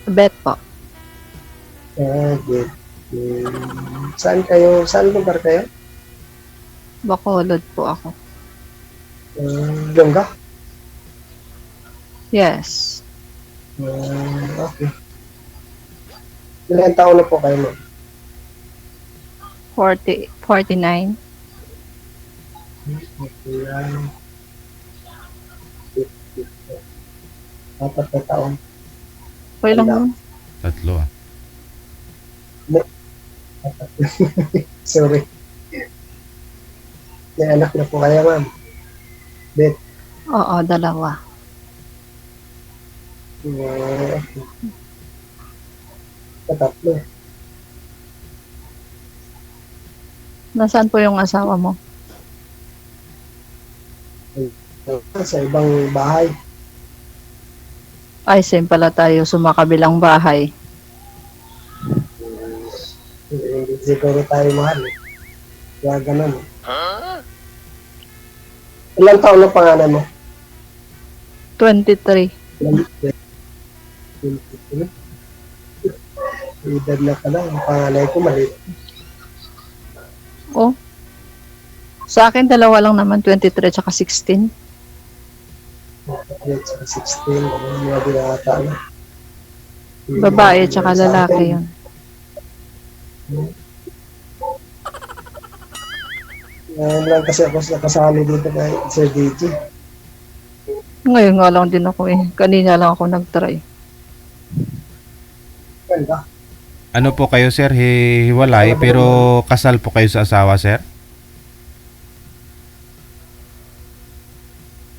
Bet po. Good. Saan kayo? Saan lugar kayo? Bacolod po ako. Longga? Yes. Okay. Ilang taon na po kayo, ma'am? 49. Ayan. Apat na taon. Okay lang yun. Tatlo ah. Sorry. May anak na po kayo, ma'am? Bet. Oo, 2. Okay. Tatlo. Nasaan po yung asawa mo? Sa ibang bahay. Ay, same pala tayo sumakabilang bahay. Hindi siguro tayo mahal. Kaya ganun. Ilang taon na pangalan mo? 23. Edad na pala. Ang pangalan ko mali. Oh. Sa akin, 2 lang naman, 23 tsaka 16. 16. Mga binata na. Babae tsaka lalaki yun. Ngayon lang kasi ako nakasali dito kay Sir DJ. Ngayon nga lang din ako eh. Kanina lang ako nag-try. Ganda. Ano po kayo, sir? Hiwalay, pero kasal po kayo sa asawa, sir?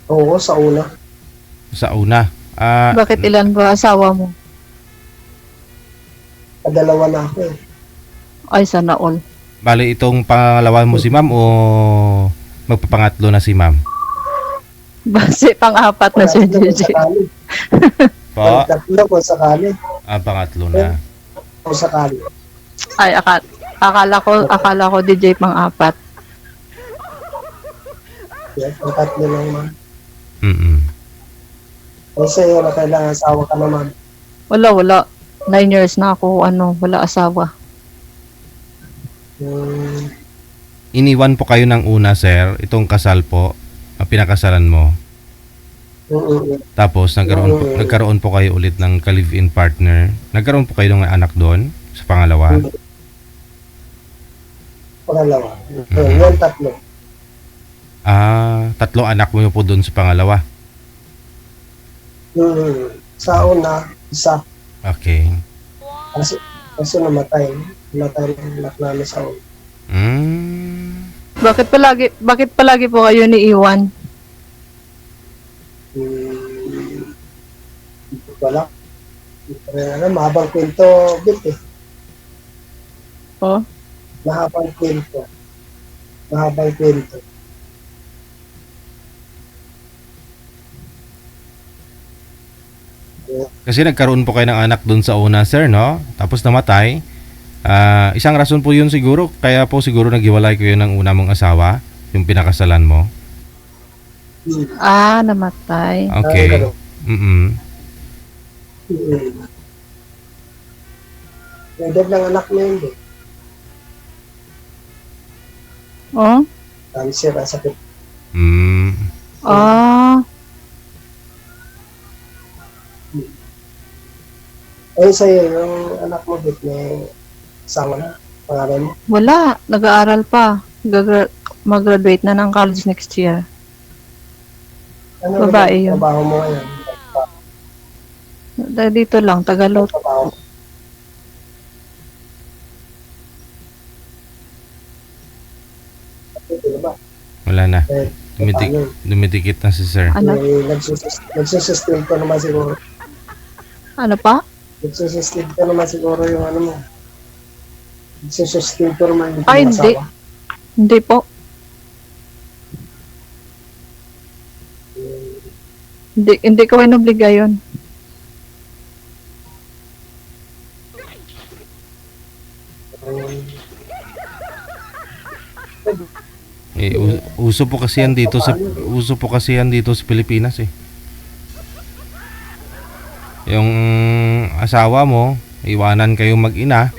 Oo, sa una. Sa una. Bakit ilan ba asawa mo? Kadalawa na ako eh. Ay, sana all. Bali, itong pangalawa mo si ma'am o magpapangatlo na si ma'am? Base pang-apat na si JJ. Po? Tatlo kung sakali. Pangatlo na. Kung sakali. Ay, akala ko DJ pang-apat. Yeah, kung tatlo lang man. Kasi yun na kailangan asawa ka naman. Wala. 9 years na ako, wala asawa. Iniwan po kayo ng una, sir. Itong kasal po, ang pinakasalan mo. Tapos, nagkaroon po kayo ulit ng ka-live-in partner. Nagkaroon po kayo ng anak doon sa pangalawa. Pangalawa. Yan, tatlo. Tatlong anak mo po doon sa pangalawa. Sa una, isa. Okay. Kasi namatay. Namatay ng anak namin sa una. Bakit palagi po kayo ni Iwan? Wala. Mahabang kwento, Bit eh. Oh? Mahabang kwento. Kasi nagkaroon po kayo ng anak doon sa una, sir, no? Tapos namatay. Isang rason po yun siguro. Kaya po siguro naghiwalay kayo ng una mong asawa, yung pinakasalan mo. Namatay. Okay. Edad ng anak mo yun, Bit. Oh? Cancer, sakit. Ayun sa'yo, yung anak mo, Bit, may asawa na, pangalan mo. Wala. Nag-aaral pa. Mag-graduate na ng college next year. Ano Babae yun. trabaho mo ngayon? Dito lang, Tagalog. Trabaho. Dito ba? Wala na. Eh, Dumidikit na si sir. Anak. Nagsusustento naman siguro. Ano pa? Nagsusustento naman siguro yung ano mo. Nagsusustento naman yung Ay, hindi. asawa. Hindi po. Hindi ko inobliga yun. Uso po kasi yan dito sa Pilipinas eh. Yung asawa mo, iwanan kayong mag-ina,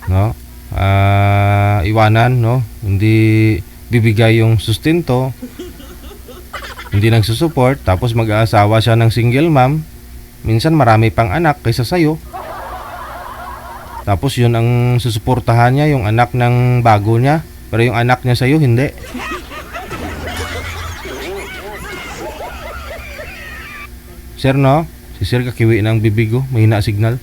no? Iwanan, no? Hindi bibigay yung sustento, hindi nagsusupport, tapos mag-aasawa siya ng single mom, minsan marami pang anak kaysa sa'yo. Tapos yun ang susuportahan niya, yung anak ng bago niya, pero yung anak niya sa'yo, hindi. Sir, no? Si Sir kakiwi ng bibig, oh. Mahina signal.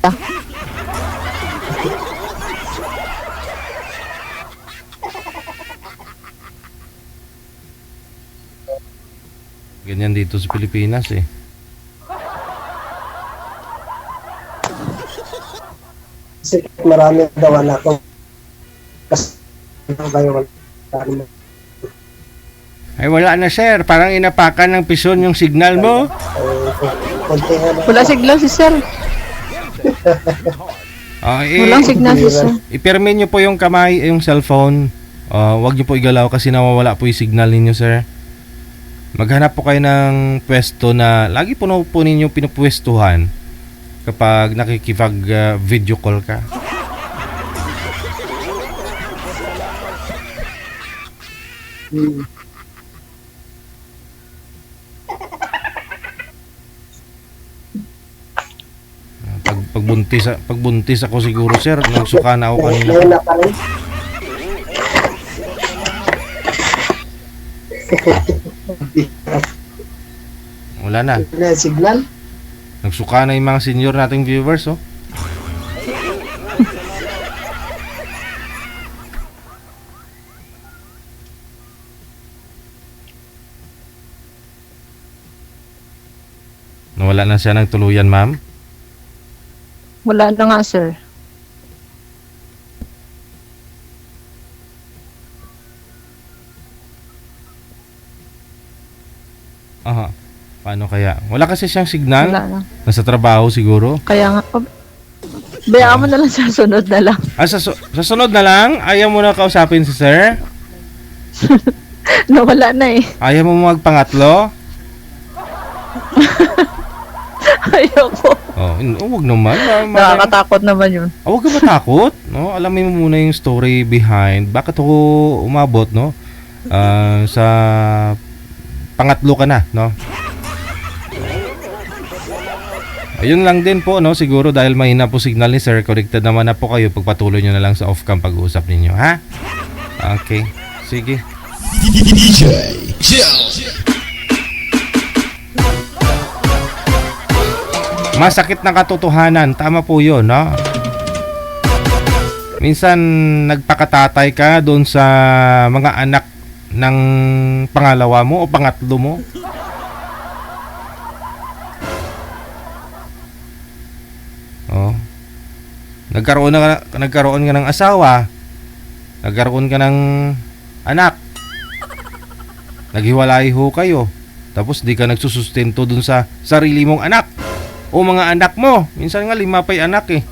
Ganyan dito sa Pilipinas, eh. Kasi marami daw anak ko. Kasi kayo wala. Ay, wala na, sir. Parang inapakan ng pison yung signal mo. Konti nga lang. Wala signal si sir. Walang signal si sir. Ipirmin nyo po yung kamay, yung cellphone. Huwag nyo po igalaw kasi nawawala po yung signal ninyo, sir. Maghanap po kayo ng pwesto na lagi po ninyo pinupwestuhan kapag nakikipag video call ka. Pagbuntis ako siguro, sir, nagsuka na ako kanina. Ngayon na pa rin. Wala na. Wala signal. Nagsuka na yung mga senior nating viewers, oh. Nawala na siya ng tuluyan, ma'am. Wala na nga sir. Aha. Paano kaya? Wala kasi siyang signal. Wala na. Nasa trabaho siguro. Kaya nga, bayaan mo na lang sa sunod na lang. Sa sunod na lang, ayaw mo na kausapin si sir? Nawala na eh. Ayaw mo magpangatlo? Ayoko. Huwag naman. Nakakatakot naman yun. Huwag ka matakot, no? Alamin mo muna yung story behind. Bakit ako umabot, no? Sa pangatlo ka na, no? Ayun lang din po, no? Siguro dahil mahina po signal ni sir, connected naman na po kayo. Pagpatuloy nyo na lang sa off-cam pag-uusap ninyo, ha? Okay. Sige. DJ Jill. Masakit na katotohanan. Tama po yun, no? Minsan, nagpakatatay ka doon sa mga anak ng pangalawa mo o pangatlo mo. Oh. Nagkaroon ka ng asawa. Nagkaroon ka ng anak. Naghiwalay ho kayo. Tapos di ka nagsusustento dun sa sarili mong anak. O mga anak mo. Minsan nga 5 pa yung anak eh.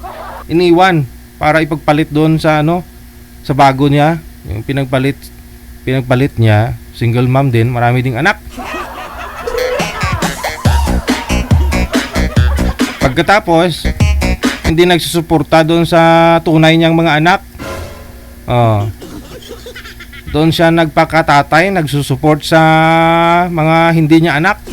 Iniwan para ipagpalit doon sa sa bago niya. Yung pinagpalit niya, single mom din, marami ding anak. Pagkatapos, hindi nagsusuporta doon sa tunay niyang mga anak. Doon siya nagpakatatay, nagsusuport sa mga hindi niya anak.